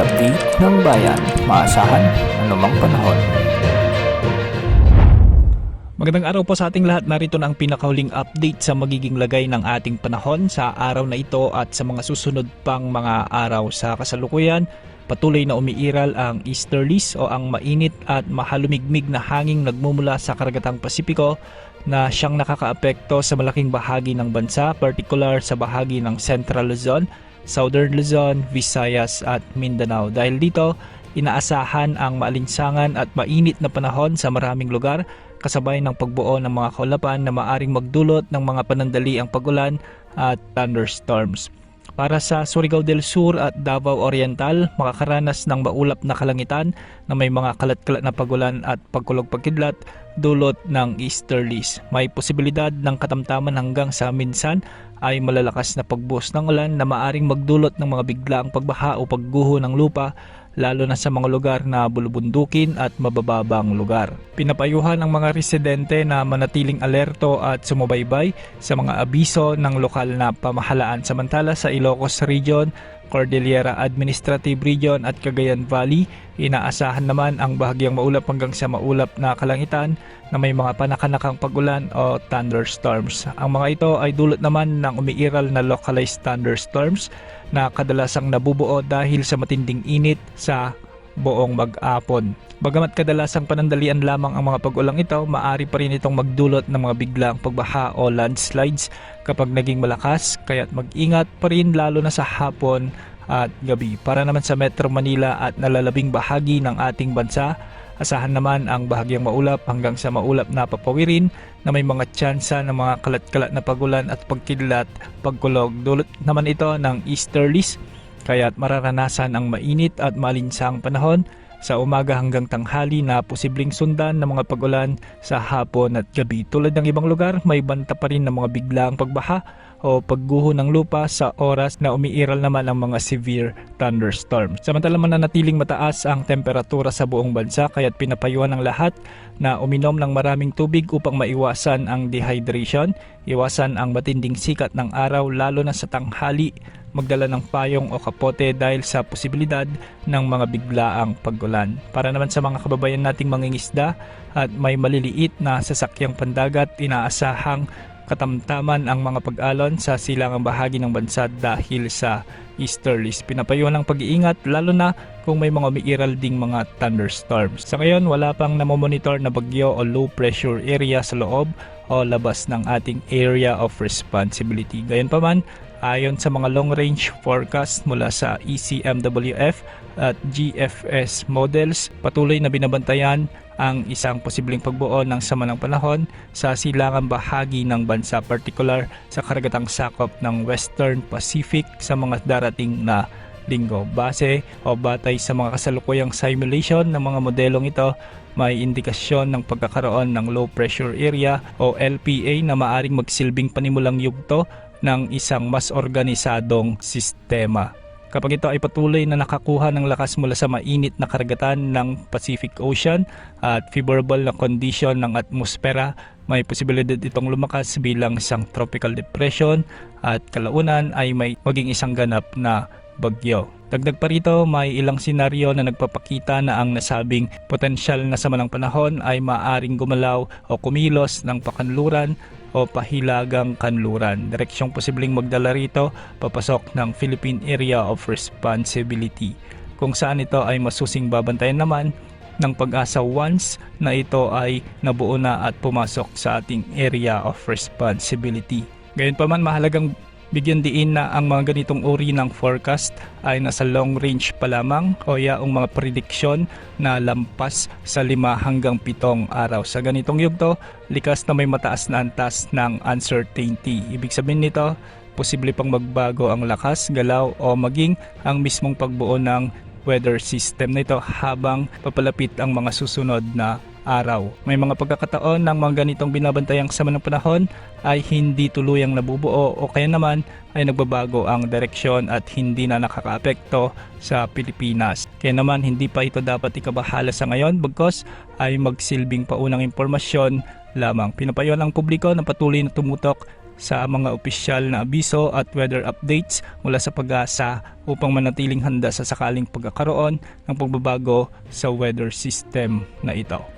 update ng bayan, maasahan anumang panahon. Magandang araw po sa ating lahat. Narito na ang pinakahuling update sa magiging lagay ng ating panahon sa araw na ito at sa mga susunod pang mga araw. Sa kasalukuyan, patuloy na umiiral ang easterlies o ang mainit at mahalumigmig na hanging nagmumula sa karagatang Pasipiko na siyang nakakaapekto sa malaking bahagi ng bansa, particular sa bahagi ng Central Luzon, Southern Luzon, Visayas at Mindanao. Dahil dito, inaasahan ang maalinsangan at mainit na panahon sa maraming lugar kasabay ng pagbuo ng mga kaulapan na maaring magdulot ng mga panandaliang pag-ulan at thunderstorms. Para sa Surigao del Sur at Davao Oriental, makakaranas ng maulap na kalangitan na may mga kalat-kalat na pag-ulan at pagkulog-pagkidlat dulot ng easterlies. May posibilidad ng katamtaman hanggang sa minsan ay malalakas na pagbuhos ng ulan na maaring magdulot ng mga biglaang pagbaha o pagguho ng lupa, lalo na sa mga lugar na bulubundukin at mabababang lugar. Pinapayuhan ang mga residente na manatiling alerto at sumubaybay sa mga abiso ng lokal na pamahalaan. Samantala sa Ilocos Region, Cordillera Administrative Region at Cagayan Valley, inaasahan naman ang bahagyang maulap hanggang sa maulap na kalangitan na may mga panakanakang pag-ulan o thunderstorms. Ang mga ito ay dulot naman ng umiiral na localized thunderstorms na kadalasang nabubuo dahil sa matinding init sa buong mag-apon. Bagamat kadalasang panandalian lamang ang mga pag-ulang ito, maaari pa rin itong magdulot ng mga biglaang pagbaha o landslides kapag naging malakas, kaya't mag-ingat pa rin lalo na sa hapon at gabi. Para naman sa Metro Manila at nalalabing bahagi ng ating bansa, asahan naman ang bahagyang maulap hanggang sa maulap na papawirin na may mga tsansa ng mga kalat-kalat na pagulan at pagkidlat, pagkulog. Dulot naman ito ng easterlies, kaya't mararanasan ang mainit at malinsang panahon sa umaga hanggang tanghali na posibleng sundan ng mga pagulan sa hapon at gabi. Tulad ng ibang lugar, may banta pa rin ng mga biglaang pagbaha o pagguho ng lupa sa oras na umiiral naman ang mga severe thunderstorms. Samantala mananatiling mataas ang temperatura sa buong bansa, kaya't pinapayuhan ng lahat na uminom ng maraming tubig upang maiwasan ang dehydration, iwasan ang matinding sikat ng araw lalo na sa tanghali, magdala ng payong o kapote dahil sa posibilidad ng mga biglaang pag-ulan. Para naman sa mga kababayan nating mangingisda at may maliliit na sasakyang pandagat, inaasahang katamtaman ang mga pag-alon sa silangang bahagi ng bansa dahil sa easterlies. Pinapayuhan ng pag-iingat lalo na kung may mga umiiral ding mga thunderstorms. Sa ngayon, wala pang namomonitor na bagyo o low pressure area sa loob o labas ng ating area of responsibility. Gayunpaman, ayon sa mga long-range forecast mula sa ECMWF at GFS models, patuloy na binabantayan ang isang posibleng pagbuo ng sama ng panahon sa silangang bahagi ng bansa, particular sa karagatang sakop ng Western Pacific sa mga darating na linggo. Base o batay sa mga kasalukuyang simulation ng mga modelong ito, may indikasyon ng pagkakaroon ng low pressure area o LPA na maaring magsilbing panimulang yugto ng isang mas organisadong sistema. Kapag ito ay patuloy na nakakuha ng lakas mula sa mainit na karagatan ng Pacific Ocean at favorable na kondisyon ng atmosfera, may posibilidad itong lumakas bilang isang tropical depression at kalaunan ay may maging isang ganap na bagyo. Dagdag pa rito, may ilang senaryo na nagpapakita na ang nasabing potensyal na sama ng panahon ay maaring gumalaw o kumilos ng pakanluran o pahilagang kanluran. Direksyong posibleng magdala rito papasok ng Philippine Area of Responsibility, kung saan ito ay masusing babantayan naman ng Pag-asa once na ito ay nabuo na at pumasok sa ating Area of Responsibility. Gayunpaman, mahalagang bigyan diin na ang mga ganitong uri ng forecast ay nasa long range pa lamang o yaong mga prediksyon na lampas sa 5 hanggang 7 araw. Sa ganitong yugto, likas na may mataas na antas ng uncertainty. Ibig sabihin nito, posible pang magbago ang lakas, galaw o maging ang mismong pagbuo ng weather system nito habang papalapit ang mga susunod na araw. May mga pagkakataon ng mga ganitong binabantayang sama ng panahon ay hindi tuluyang nabubuo o kaya naman ay nagbabago ang direksyon at hindi na nakakaapekto sa Pilipinas. Kaya naman hindi pa ito dapat ikabahala sa ngayon bagkus ay magsilbing paunang impormasyon lamang. Pinapayuhan ang publiko na patuloy na tumutok sa mga opisyal na abiso at weather updates mula sa Pag-asa upang manatiling handa sa sakaling pagkakaroon ng pagbabago sa weather system na ito.